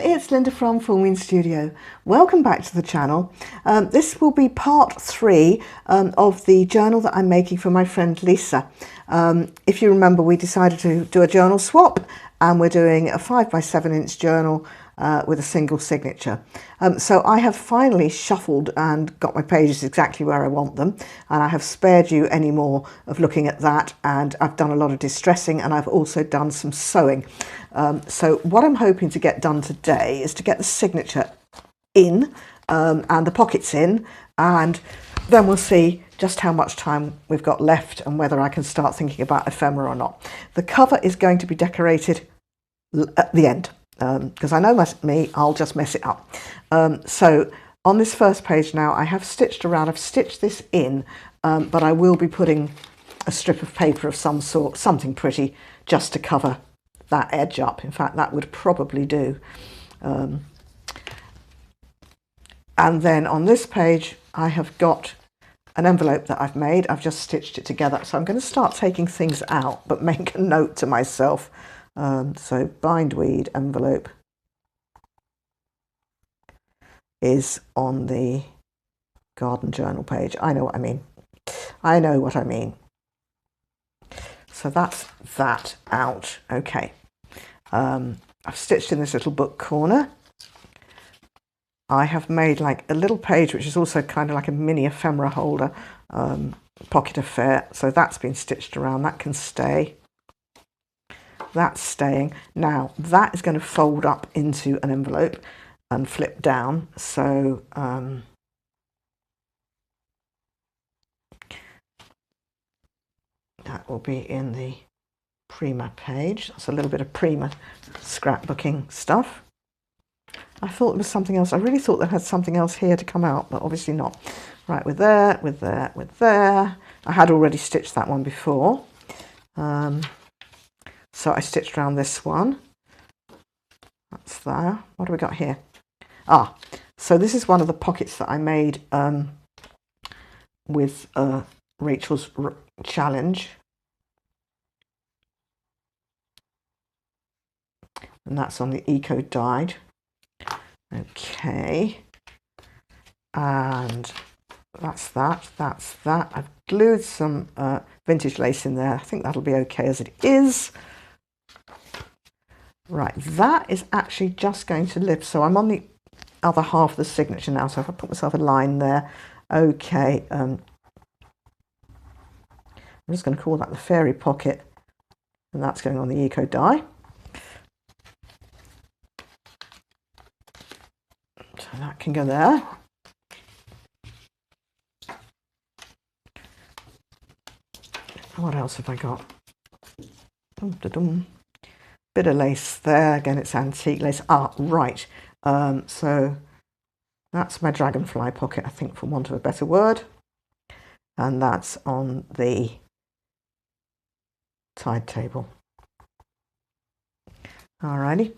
it's Linda from Full Moon Studio. Welcome back to the channel. This will be part 3 of the journal that I'm making for my friend Lisa. If you remember, we decided to do a journal swap, and we're doing a 5x7 inch journal with a single signature. So I have finally shuffled and got my pages exactly where I want them, and I have spared you any more of looking at that, and I've done a lot of distressing, and I've also done some sewing. So what I'm hoping to get done today is to get the signature in and the pockets in, and then we'll see just how much time we've got left and whether I can start thinking about ephemera or not. The cover is going to be decorated at the end, because I know me, I'll just mess it up. So on this first page now, I have stitched around, I've stitched this in, but I will be putting a strip of paper of some sort, something pretty, just to cover that edge up. In fact, that would probably do. And then on this page, I have got an envelope that I've made. I've just stitched it together. So I'm going to start taking things out, but make a note to myself. So bindweed envelope is on the garden journal page. I know what I mean. I know what I mean. So that's that out. Okay. I've stitched in this little book corner. I have made like a little page, which is also kind of like a mini ephemera holder, pocket affair. So that's been stitched around. That can stay. That's staying. Now that is going to fold up into an envelope and flip down. So that will be in the Prima page. That's a little bit of Prima scrapbooking stuff. I thought it was something else. I really thought that had something else here to come out, but obviously not. Right, with there, with there, with there. I had already stitched that one before. So I stitched around this one. That's there. What do we got here? Ah, so this is one of the pockets that I made with Rachel's challenge. And that's on the Eco Dyed. Okay. And that's that. That's that. I've glued some vintage lace in there. I think that'll be okay as it is. Right, that is actually just going to live. So I'm on the other half of the signature now. So if I put myself a line there, okay. I'm just going to call that the fairy pocket, and that's going on the Eco Dye. So that can go there. What else have I got? Bit of lace there. Again, it's antique lace. Ah, right. So that's my dragonfly pocket, I think, for want of a better word. And that's on the side table. Alrighty.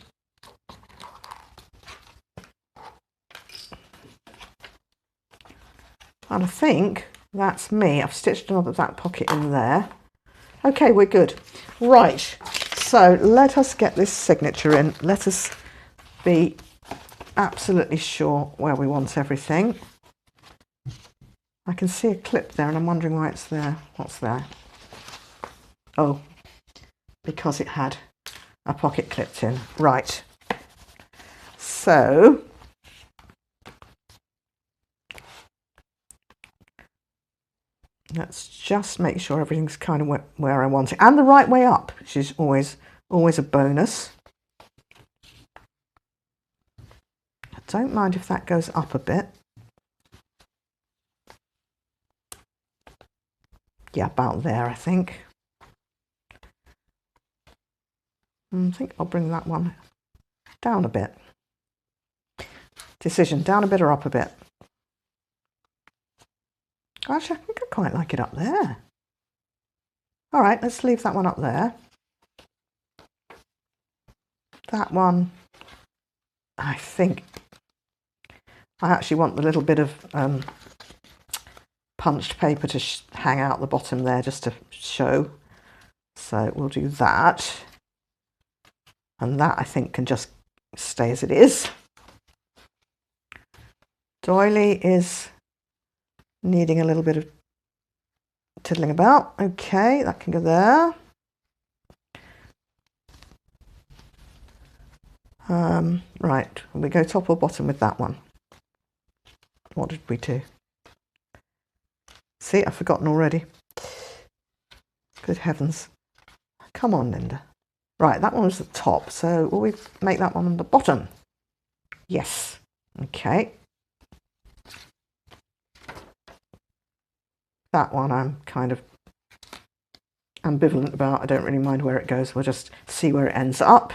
And I think that's me. I've stitched another that pocket in there. Okay, we're good. Right, so let us get this signature in. Let us be absolutely sure where we want everything. I can see a clip there and I'm wondering why it's there. What's there? Oh, because it had a pocket clipped in. Right. So let's just make sure everything's kind of where I want it, and the right way up, which is always a bonus. I don't mind if that goes up a bit. Yeah, about there, I think. I think I'll bring that one down a bit. Decision, down a bit or up a bit? Actually, I think I quite like it up there. All right, let's leave that one up there. That one, I think I actually want the little bit of punched paper to hang out the bottom there just to show. So we'll do that. And that, I think, can just stay as it is. Doily is needing a little bit of tiddling about. Okay, that can go there. Right, we go top or bottom with that one. What did we do? See, I've forgotten already. Good heavens. Come on, Linda. Right, that one was the top, so will we make that one on the bottom? Yes. Okay. That one I'm kind of ambivalent about. I don't really mind where it goes. We'll just see where it ends up.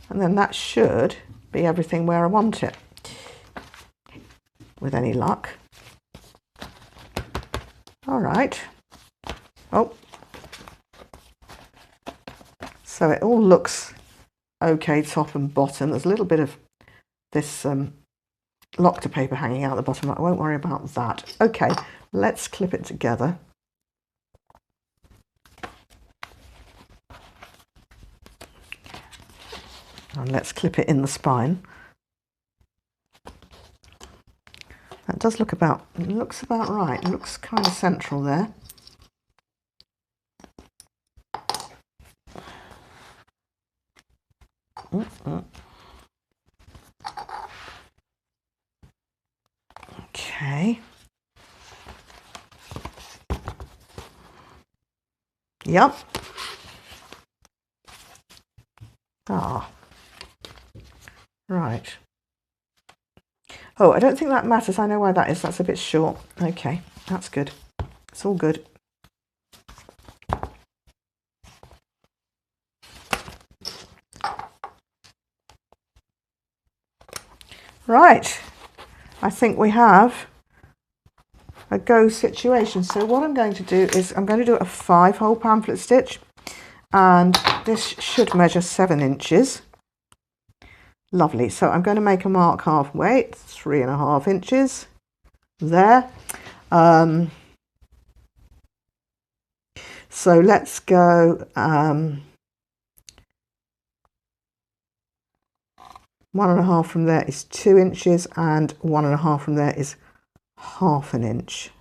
And then that should be everything where I want it, with any luck. All right. Oh. So it all looks okay, top and bottom. There's a little bit of this Locter paper hanging out the bottom. I won't worry about that. Okay, let's clip it together. And let's clip it in the spine. That does look about, it looks about right. It looks kind of central there. Okay. Yep. Ah. Right. Oh, I don't think that matters. I know why that is. That's a bit short. Okay, that's good. It's all good. Right. I think we have a go situation. So what I'm going to do is I'm going to do a 5-hole pamphlet stitch, and this should measure 7 inches. Lovely. So I'm going to make a mark halfway, 3.5 inches there. So let's go 1.5 from there is 2 inches, and 1.5 from there is 1/2 inch.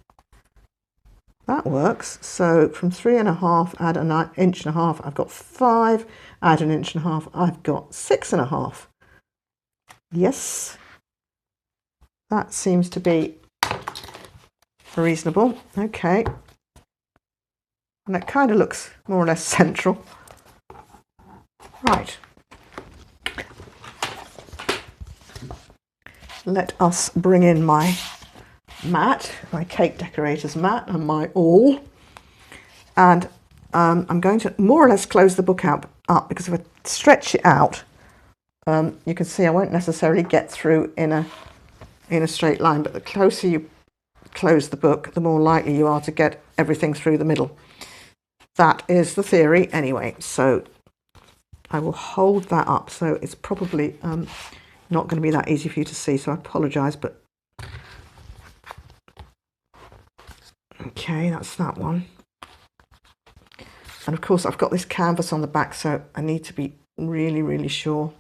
That works. So from 3.5 add an 1.5 inches, I've got 5, add 1.5 inches, I've got 6.5. Yes, that seems to be reasonable. Okay, and it kind of looks more or less central. Right, let us bring in my mat, my cake decorator's mat, and my awl, and I'm going to more or less close the book up because if I stretch it out, you can see I won't necessarily get through in a straight line, but the closer you close the book, the more likely you are to get everything through the middle. That is the theory anyway, so I will hold that up. So it's probably not going to be that easy for you to see, so I apologise, but okay, that's that one. And of course I've got this canvas on the back, so I need to be really, really sure.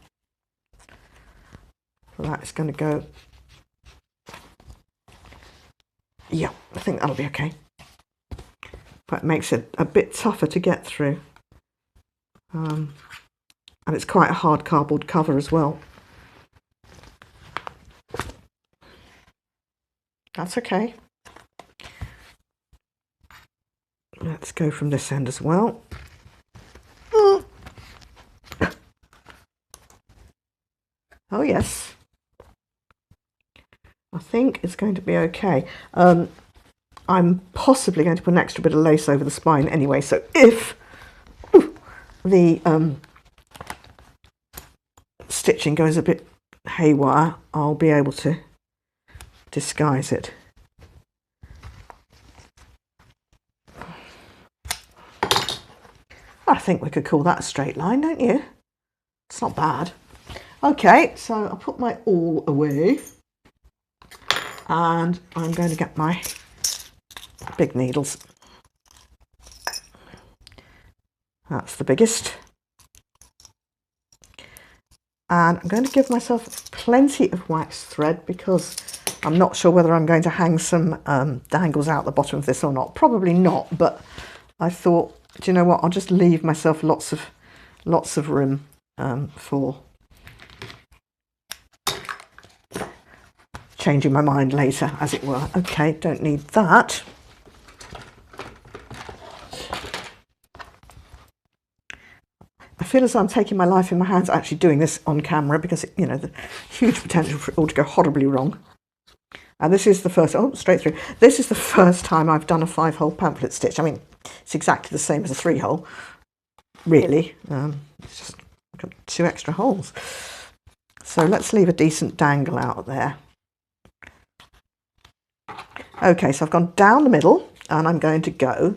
So that's going to go, yeah, I think that'll be okay. But it makes it a bit tougher to get through. And it's quite a hard cardboard cover as well. That's okay. Let's go from this end as well. Oh yes. I think it's going to be okay. I'm possibly going to put an extra bit of lace over the spine anyway, so if the stitching goes a bit haywire, I'll be able to disguise it. I think we could call that a straight line, don't you? It's not bad. Okay, so I'll put my awl away, and I'm going to get my big needles. That's the biggest. And I'm going to give myself plenty of wax thread because I'm not sure whether I'm going to hang some dangles out the bottom of this or not. Probably not, but I thought, do you know what? I'll just leave myself lots of room for changing my mind later, as it were. Okay, don't need that. I feel as though I'm taking my life in my hands actually doing this on camera because, you know, the huge potential for it all to go horribly wrong. And this is the first, oh, straight through. This is the first time I've done a 5-hole pamphlet stitch. I mean, it's exactly the same as a 3-hole, really. It's just got 2 extra holes. So let's leave a decent dangle out there. Okay, so I've gone down the middle and I'm going to go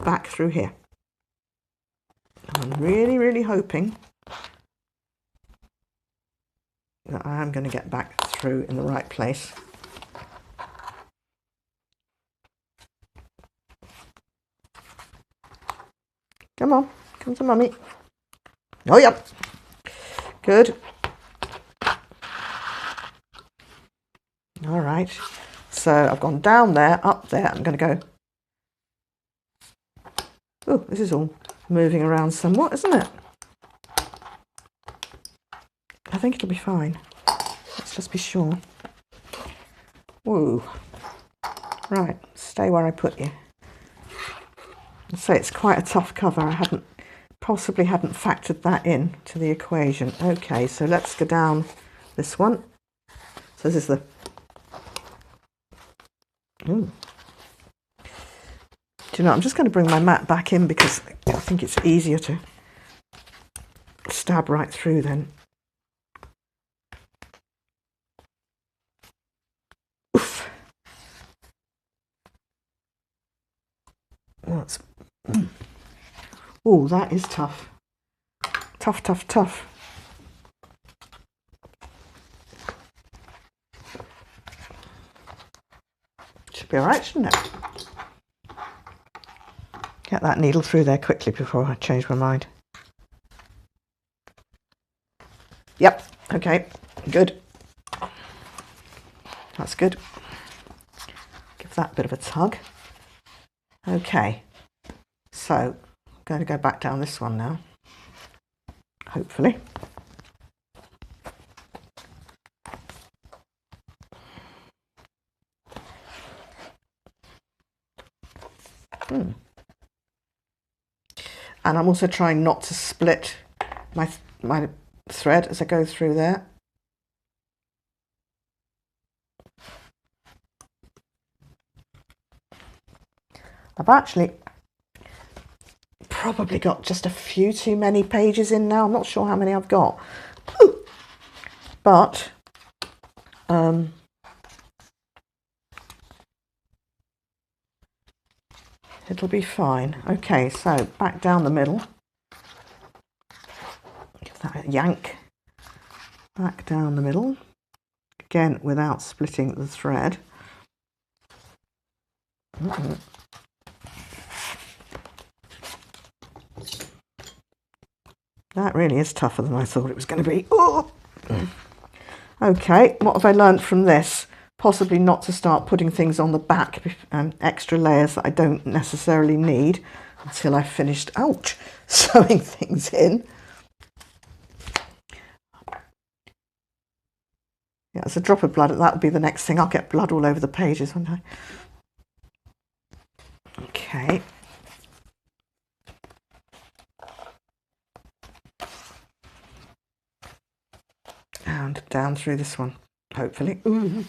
back through here. I'm really, really hoping that I am going to get back through in the right place. Come on, come to mummy. Oh, yep. Good. All right. So I've gone down there, up there. I'm going to go. Oh, this is all moving around somewhat, isn't it? I think it'll be fine. Let's just be sure. Whoa. Right, stay where I put you. I'd say it's quite a tough cover. I possibly hadn't factored that in to the equation. Okay, so let's go down this one. So this is the... Ooh. Do you know, I'm just going to bring my mat back in because I think it's easier to stab right through then. Oof. That's... Oh, that is tough. Tough, tough, tough. Should be all right, shouldn't it? Get that needle through there quickly before I change my mind. Yep, okay, good. That's good. Give that a bit of a tug. Okay, so I'm going to go back down this one now, hopefully. And I'm also trying not to split my thread as I go through there. I've actually probably got just a few too many pages in now. I'm not sure how many I've got. Ooh. But it'll be fine. Okay, so back down the middle. Give that a yank. Back down the middle. Again, without splitting the thread. That really is tougher than I thought it was going to be. Oh. Okay, what have I learned from this? Possibly not to start putting things on the back, extra layers that I don't necessarily need until I've finished, ouch, sewing things in. Yeah, it's a drop of blood. That would be the next thing. I'll get blood all over the pages, won't I? Okay. And down through this one, hopefully. Ooh.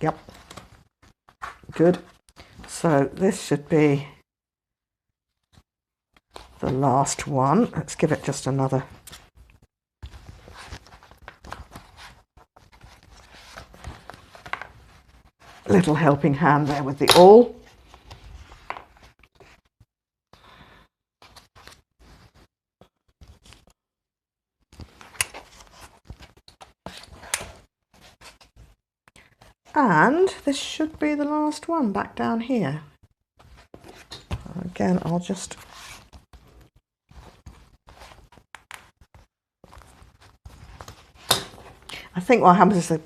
Yep. Good. So this should be the last one. Let's give it just another little helping hand there with the awl. And this should be the last one back down here. Again, I'll just I think what happens is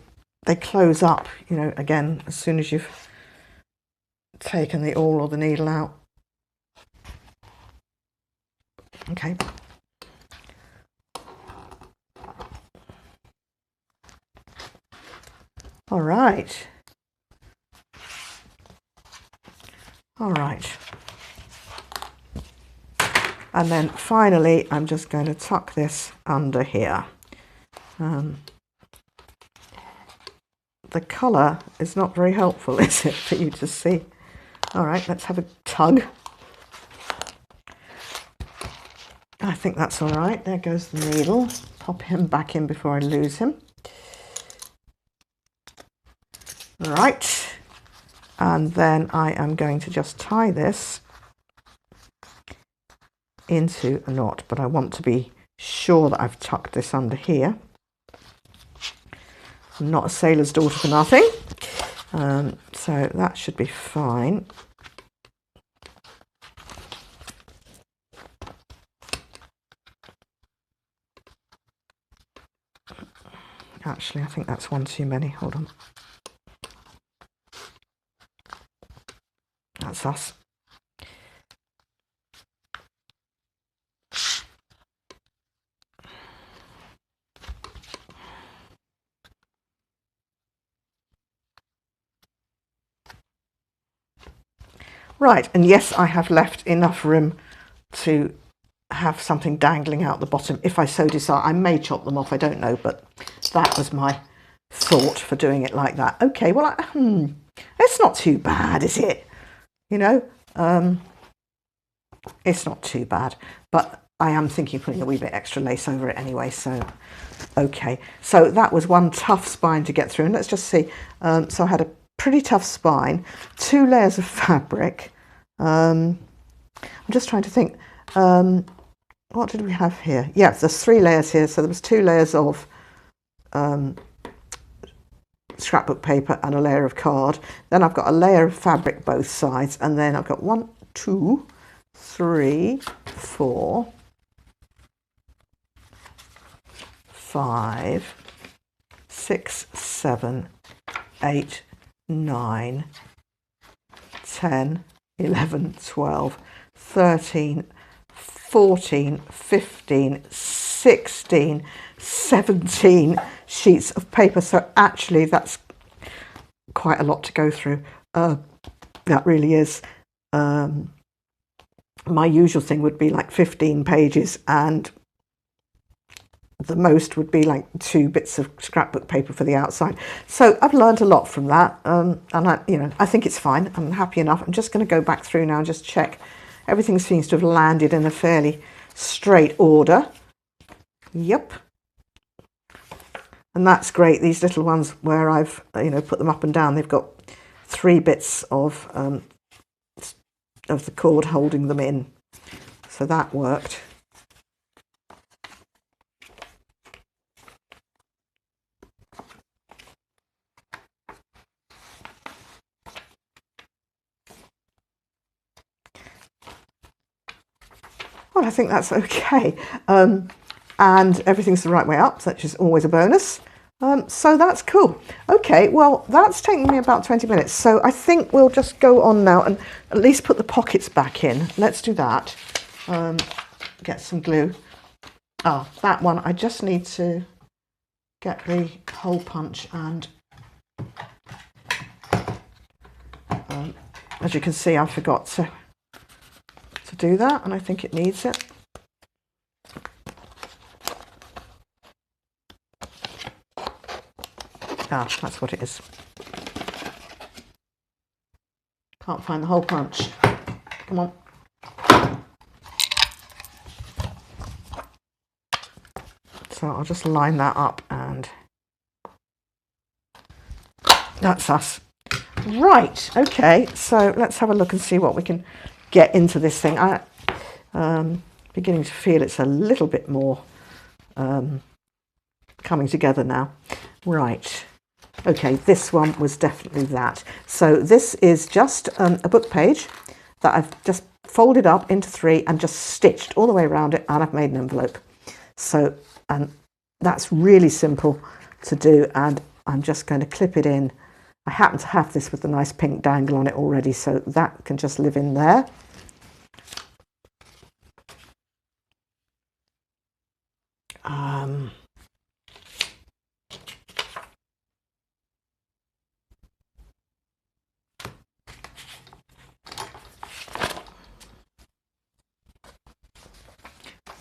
they close up, you know, again, as soon as you've taken the awl or the needle out. Okay. All right. All right. And then finally, I'm just going to tuck this under here. The colour is not very helpful, is it, for you to see? All right, let's have a tug. I think that's all right. There goes the needle. Pop him back in before I lose him. All right. And then I am going to just tie this into a knot, but I want to be sure that I've tucked this under here. I'm not a sailor's daughter for nothing. So that should be fine. Actually, I think that's one too many. Hold on. That's us. Right, and yes, I have left enough room to have something dangling out the bottom if I so desire. I may chop them off, I don't know, but that was my thought for doing it like that. Okay, well, it's not too bad, is it? You know, it's not too bad, but I am thinking of putting a wee bit extra lace over it anyway, so okay. So that was one tough spine to get through, and let's just see. So I had a pretty tough spine, 2 layers of fabric. I'm just trying to think, what did we have here? Yeah, there's 3 layers here, so there was 2 layers of scrapbook paper and a layer of card. Then I've got a layer of fabric both sides, and then I've got 1, 2, 3, 4, 5, 6, 7, 8, 9, 10, 11, 12, 13, 14, 15, 16, 17 sheets of paper. So actually that's quite a lot to go through. That really is. My usual thing would be like 15 pages, and the most would be like 2 bits of scrapbook paper for the outside. So I've learned a lot from that, and I think it's fine. I'm happy enough. I'm just going to go back through now and just check everything seems to have landed in a fairly straight order. Yep. And that's great. These little ones where I've put them up and down, they've got 3 bits of the cord holding them in, so that worked. Well, I think that's okay. And everything's the right way up, which is always a bonus. So that's cool. Okay, well, that's taken me about 20 minutes. So I think we'll just go on now and at least put the pockets back in. Let's do that. Get some glue. Ah, that one, I just need to get the hole punch, and as you can see, I forgot to do that, and I think it needs it. Ah, that's what it is. Can't find the hole punch. Come on. So I'll just line that up, and that's us. Right, okay, so let's have a look and see what we can get into this thing. I'm beginning to feel it's a little bit more coming together now. Right. Okay, this one was definitely that. So this is just a book page that I've just folded up into 3 and just stitched all the way around it, and I've made an envelope. So, and that's really simple to do, and I'm just going to clip it in. I happen to have this with the nice pink dangle on it already, so that can just live in there.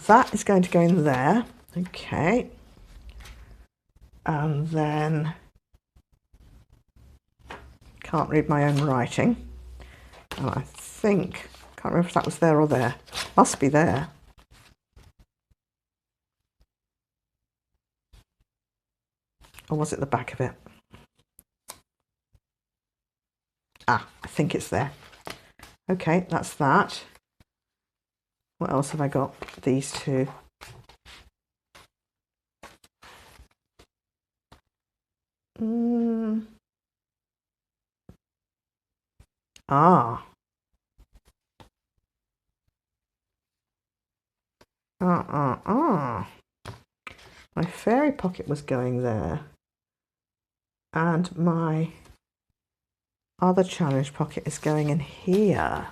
That is going to go in there. Okay. And then, can't read my own writing. And I think, can't remember if that was there or there. Must be there. Or was it the back of it? Ah, I think it's there. Okay, that's that. What else have I got? These 2. Ah. My fairy pocket was going there. And my other challenge pocket is going in here.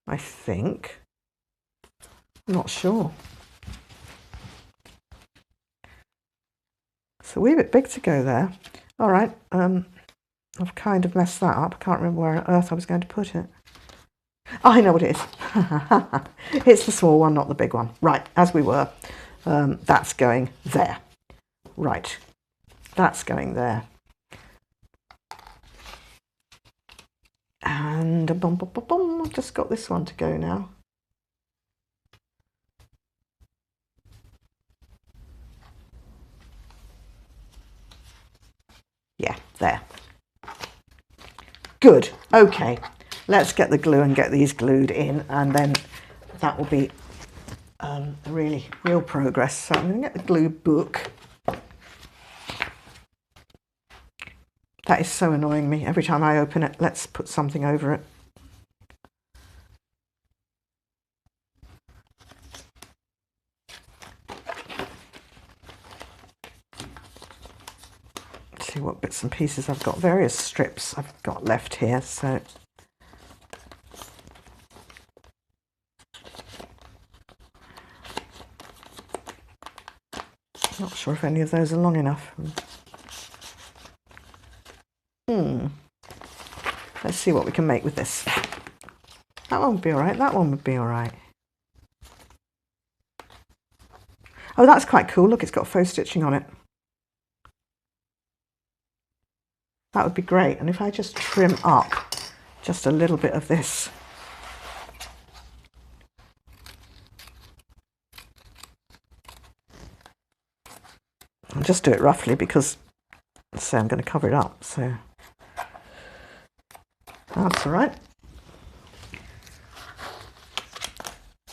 I think. I'm not sure. It's a wee bit big to go there. All right, I've kind of messed that up. I can't remember where on earth I was going to put it. Oh, I know what it is. It's the small one, not the big one. Right, as we were. That's going there. Right, that's going there. And I've just got this one to go now. Yeah, there. Good. Okay, let's get the glue and get these glued in, and then that will be real progress. So I'm going to get the glue book. That is so annoying me. Every time I open it, let's put something over it. See what bits and pieces I've got. Various strips I've got left here, so not sure if any of those are long enough. Let's see what we can make with this. That one would be all right. That one would be all right. Oh, that's quite cool. Look, it's got faux stitching on it. That would be great. And if I just trim up just a little bit of this. I'll just do it roughly because, say, I'm going to cover it up. So that's all right.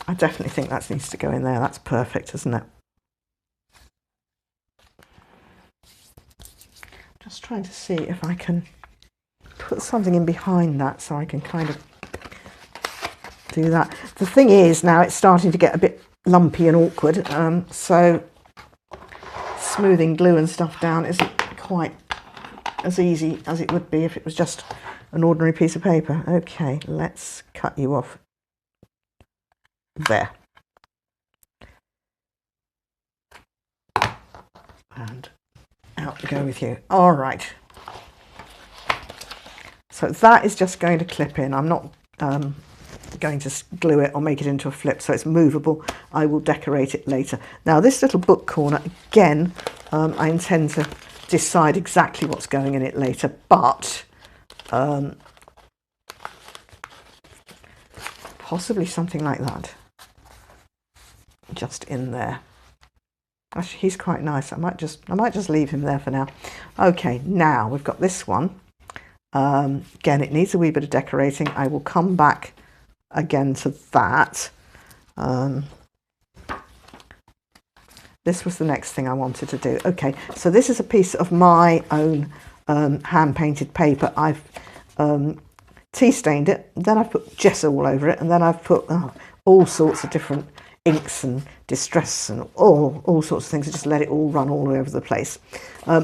I definitely think that needs to go in there. That's perfect, isn't it? Just trying to see if I can put something in behind that so I can kind of do that. The thing is, now it's starting to get a bit lumpy and awkward, so smoothing glue and stuff down isn't quite as easy as it would be if it was just an ordinary piece of paper. Okay, let's cut you off there. And out we go with you. All right. So that is just going to clip in. I'm not going to glue it or make it into a flip, so it's movable. I will decorate it later. Now this little book corner, again, I intend to decide exactly what's going in it later, but possibly something like that. Just in there. Actually, he's quite nice. I might just leave him there for now. Okay, now we've got this one. Again, it needs a wee bit of decorating. I will come back again to that. this was the next thing I wanted to do. Okay, so this is a piece of my own hand-painted paper. I've tea stained it, then I've put gesso all over it, and then I've put all sorts of different inks and distress and all sorts of things, and just let it all run all over the place.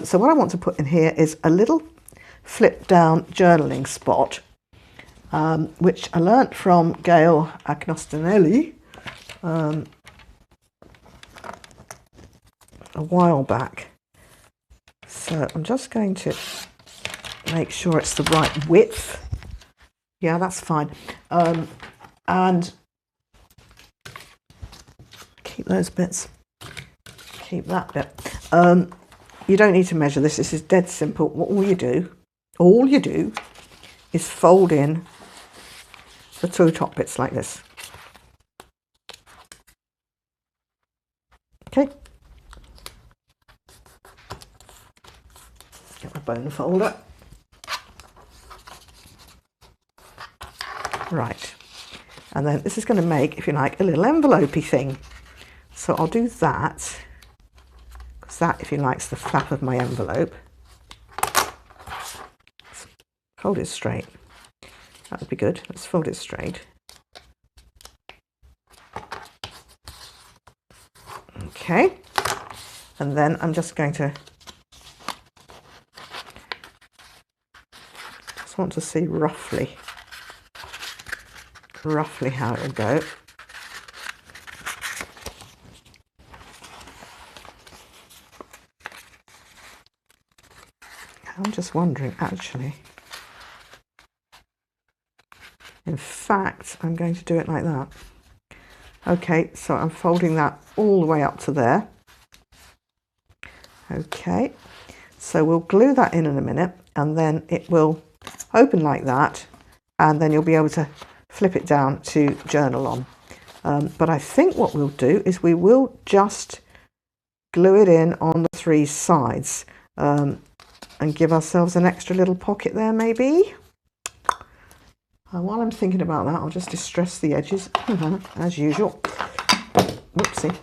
So what I want to put in here is a little flip down journaling spot, which I learnt from Gail Agnostinelli a while back. So I'm just going to make sure it's the right width. Yeah, that's fine. And keep those bits. Keep that bit. You don't need to measure this. This is dead simple. All you do is fold in the two top bits like this. Okay. Get my bone folder. Right. And then this is going to make, if you like, a little envelope-y thing. So I'll do that, because that, if you like, is the flap of my envelope. Fold it straight. That would be good. Let's fold it straight. Okay. And then I'm just going to want to see roughly how it will go. I'm just wondering, actually, in fact, I'm going to do it like that. Okay, so I'm folding that all the way up to there. Okay, so we'll glue that in a minute, and then it will open like that, and then you'll be able to flip it down to journal on. But I think what we'll do is we will just glue it in on the three sides, and give ourselves an extra little pocket there, maybe. While I'm thinking about that, I'll just distress the edges as usual. Whoopsie.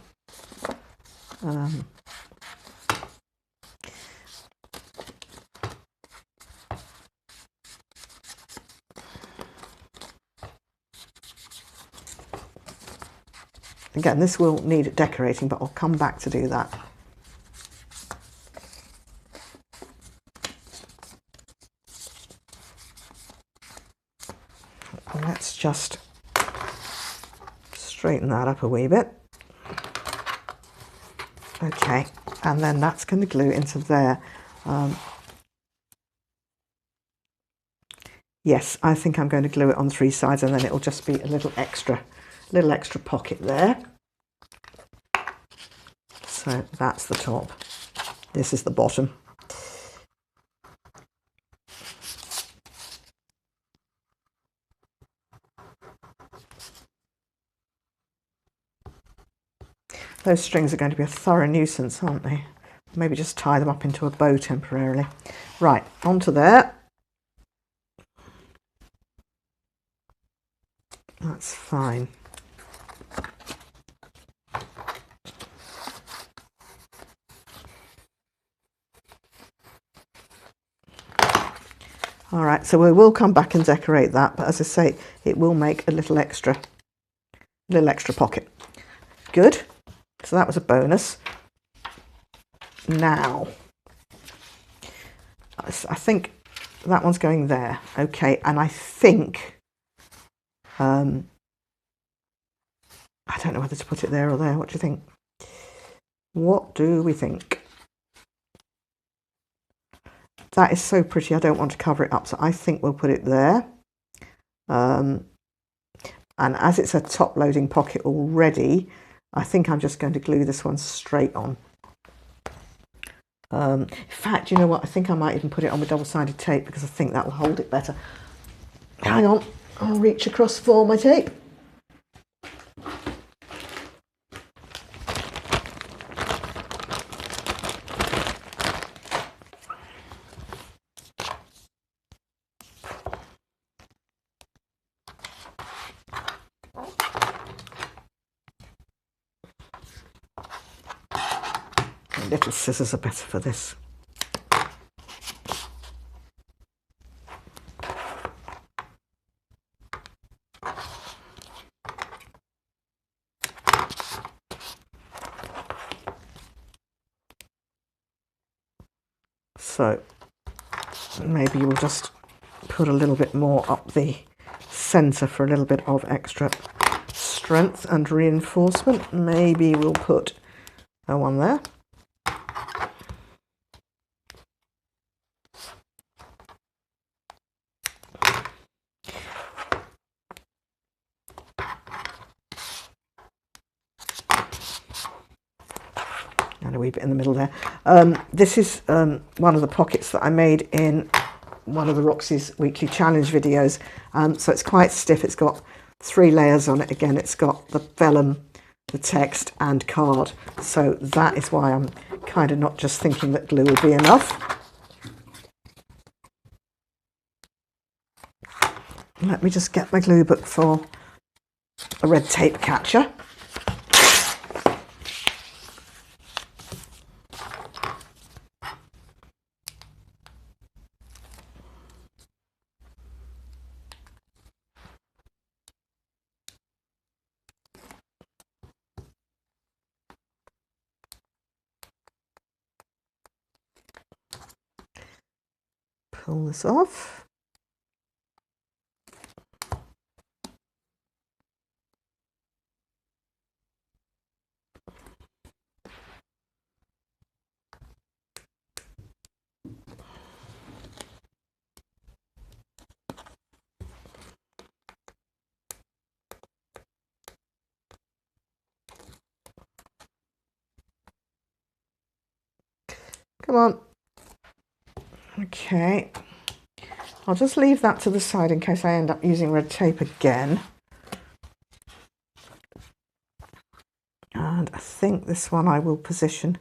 Again, this will need decorating, but I'll come back to do that. Let's just straighten that up a wee bit. Okay, and then that's going to glue into there. Yes, I think I'm going to glue it on three sides, and then it'll just be a little extra pocket there. So that's the top. This is the bottom. Those strings are going to be a thorough nuisance, aren't they? Maybe just tie them up into a bow temporarily. Right, onto there. That's fine. All right, so we will come back and decorate that, but as I say, it will make a little extra pocket. Good. So that was a bonus. Now, I think that one's going there. Okay, and I think, I don't know whether to put it there or there. What do you think? What do we think? That is so pretty. I don't want to cover it up, so I think we'll put it there. And as it's a top loading pocket already, I think I'm just going to glue this one straight on. In fact, you know what? I think I might even put it on with double-sided tape, because I think that will hold it better. Hang on, I'll reach across for my tape. Little scissors are better for this. So maybe we'll just put a little bit more up the centre for a little bit of extra strength and reinforcement. Maybe we'll put a one there. And a wee bit in the middle there. This is one of the pockets that I made in one of the Roxy's weekly challenge videos. So it's quite stiff. It's got 3 layers on it. Again, it's got the vellum, the text and card. So that is why I'm kind of not just thinking that glue will be enough. Let me just get my glue book for a red tape catcher. Pull this off. Come on. Okay. I'll just leave that to the side in case I end up using red tape again. And I think this one I will position.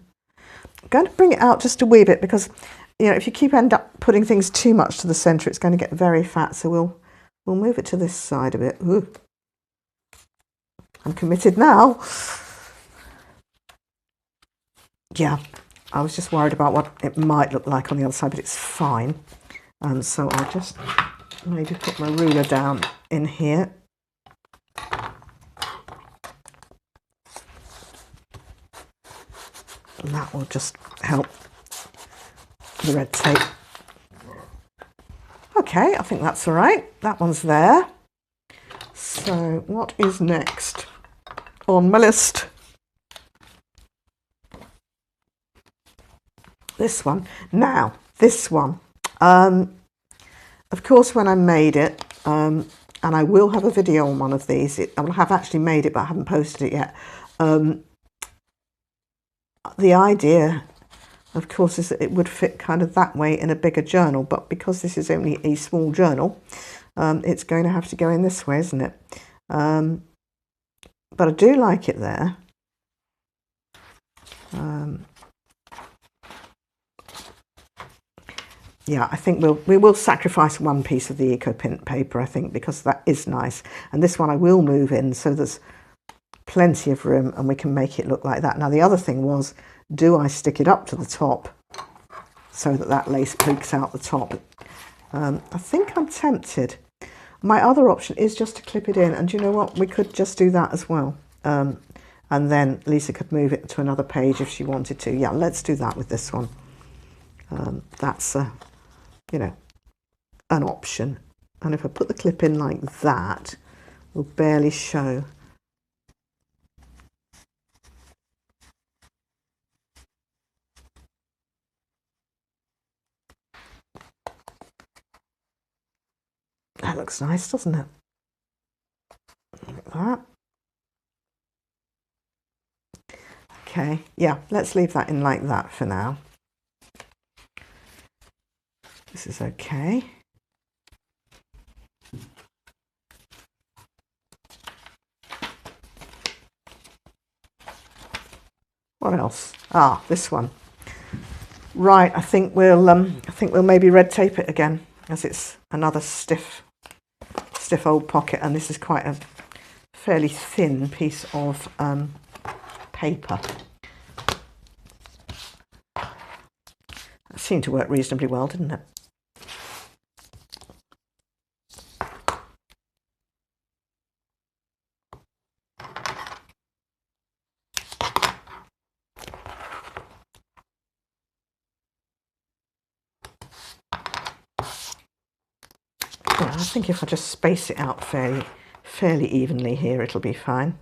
I'm going to bring it out just a wee bit because, you know, if you end up putting things too much to the centre, it's going to get very fat. So we'll move it to this side a bit. Ooh. I'm committed now. Yeah, I was just worried about what it might look like on the other side, but it's fine. So I'll just maybe put my ruler down in here. And that will just help the red tape. Okay, I think that's all right. That one's there. So what is next on my list? This one. Now, this one. Of course, when I made it, and I will have a video on one of these. I will have actually made it, but I haven't posted it yet. The idea, of course, is that it would fit kind of that way in a bigger journal, but because this is only a small journal, it's going to have to go in this way, isn't it? But I do like it there. Yeah, I think we will sacrifice one piece of the Eco Pint paper, I think, because that is nice. And this one I will move in so there's plenty of room and we can make it look like that. Now, the other thing was, do I stick it up to the top so that that lace peeks out the top? I think I'm tempted. My other option is just to clip it in. And you know what? We could just do that as well. And then Lisa could move it to another page if she wanted to. Yeah, let's do that with this one. That's you know, an option. And if I put the clip in like that, we'll barely show. That looks nice, doesn't it? Like that. Okay, yeah, let's leave that in like that for now. This is okay. What else? Ah, this one. Right, I think we'll maybe red tape it again, as it's another stiff old pocket, and this is quite a fairly thin piece of paper. seemed to work reasonably well, didn't it? Yeah, I think if I just space it out fairly evenly here, it'll be fine.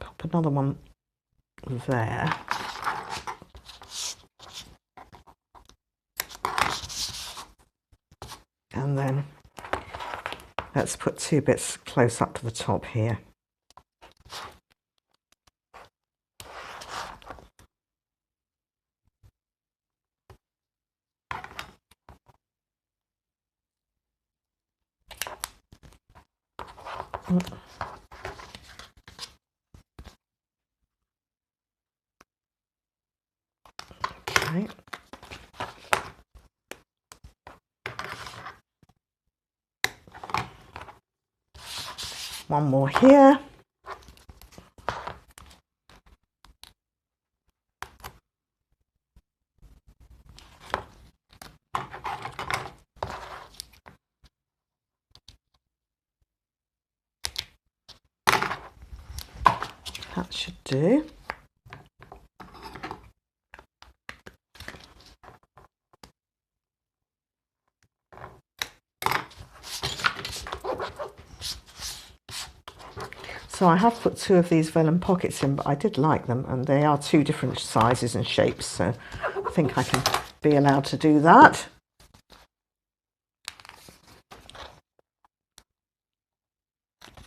Pop another one there. And then let's put two bits close up to the top here. Okay. One more here. That should do. So I have put two of these vellum pockets in, but I did like them, and they are two different sizes and shapes, so I think I can be allowed to do that.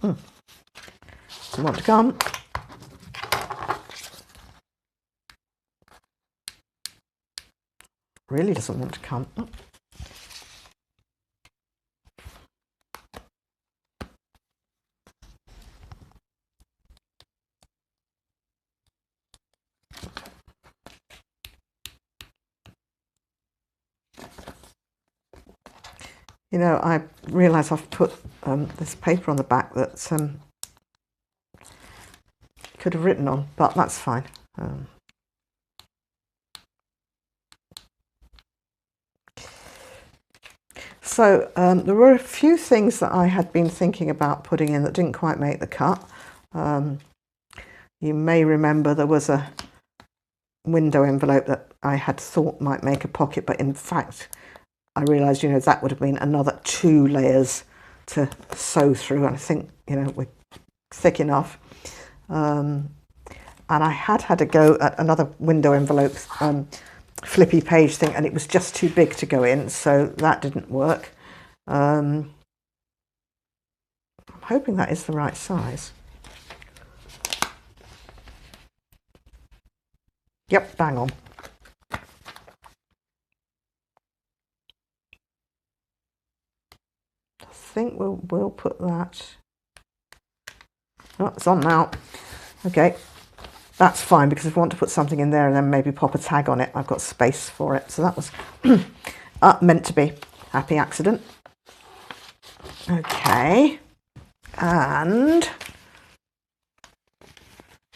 Doesn't want to come. Really doesn't want to come. You know, I realise I've put this paper on the back that could have written on, but that's fine. So there were a few things that I had been thinking about putting in that didn't quite make the cut. You may remember there was a window envelope that I had thought might make a pocket, but in fact I realised, you know, that would have been another 2 layers to sew through, and I think, you know, we're thick enough. And I had a go at another window envelope flippy page thing, and it was just too big to go in, so that didn't work. I'm hoping that is the right size. Yep, bang on. I think we'll put that. Oh, it's on now. Okay, that's fine, because if I want to put something in there and then maybe pop a tag on it, I've got space for it. So that was meant to be. Happy accident. Okay, and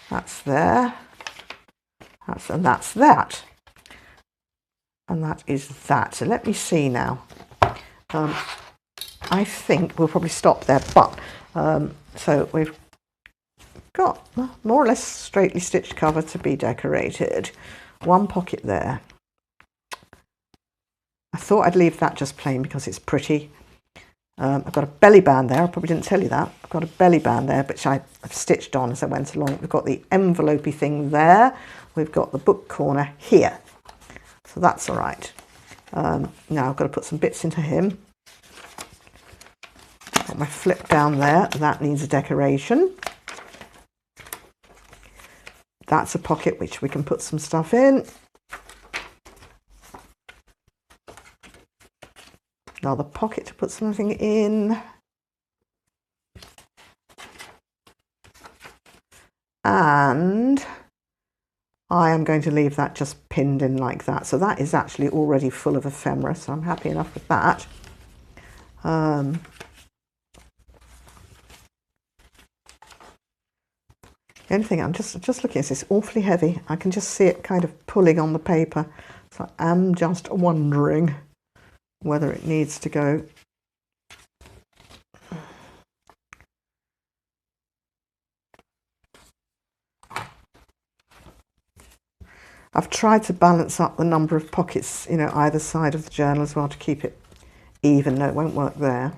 that's there. And that's that. And that is that. So let me see now. I think we'll probably stop there, but so we've got more or less straightly stitched cover to be decorated. One pocket there. I thought I'd leave that just plain because it's pretty. I've got a belly band there. I probably didn't tell you that. I've got a belly band there, which I've stitched on as I went along. We've got the envelopey thing there. We've got the book corner here. So that's all right. Now I've got to put some bits into him. Got my flip down there. That needs a decoration. That's a pocket which we can put some stuff in. Another pocket to put something in. And I am going to leave that just pinned in like that. So that is actually already full of ephemera, so I'm happy enough with that. anything, I'm just looking at this, awfully heavy. I can just see it kind of pulling on the paper. So I'm just wondering whether it needs to go. I've tried to balance up the number of pockets, you know, either side of the journal as well to keep it even. No, it won't work there.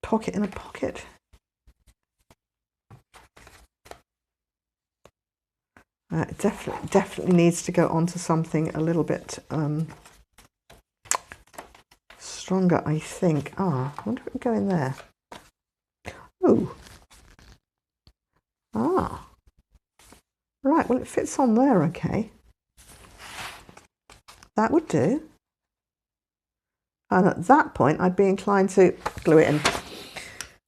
Pocket in a pocket. It definitely needs to go onto something a little bit stronger, I think. I wonder if it can go in there. Oh. Right, well, it fits on there, okay. That would do. And at that point, I'd be inclined to glue it in.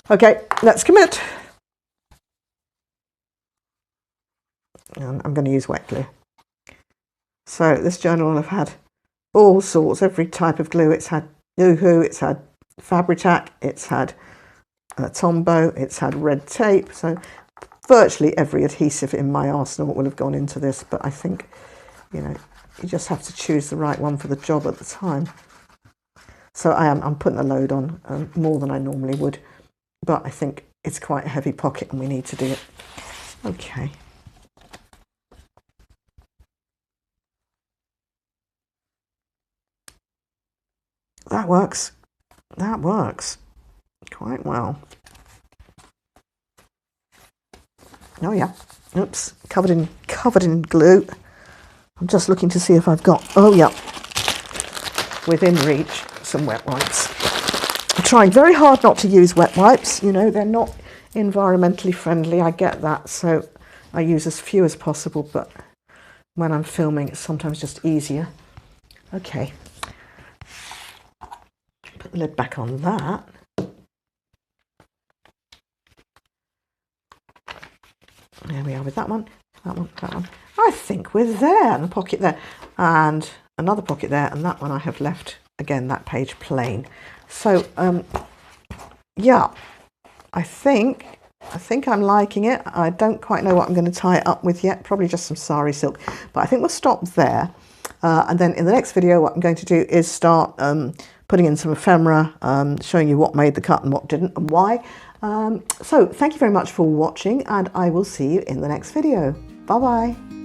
Okay, let's commit. And I'm going to use wet glue. So this journal will have had all sorts, every type of glue. It's had Yoo-hoo, it's had Fabri-Tac, it's had Tombow, it's had red tape. So virtually every adhesive in my arsenal will have gone into this, but I think, you know, you just have to choose the right one for the job at the time. So I'm putting a load on, more than I normally would, but I think it's quite a heavy pocket and we need to do it. Okay. That works. That works quite well. Oh yeah. Oops. Covered in glue. I'm just looking to see if I've got, oh yeah, within reach, some wet wipes. I'm trying very hard not to use wet wipes. You know, they're not environmentally friendly. I get that. So I use as few as possible, but when I'm filming, it's sometimes just easier. Okay. Put the lid back on that. There we are with that one, that one, that one. I think we're there, and a pocket there, and another pocket there, and that one I have left, again, that page plain. So, yeah, I think I'm liking it. I don't quite know what I'm going to tie it up with yet, probably just some sari silk, but I think we'll stop there. And then in the next video, what I'm going to do is start putting in some ephemera, showing you what made the cut and what didn't and why. So thank you very much for watching, and I will see you in the next video. Bye bye.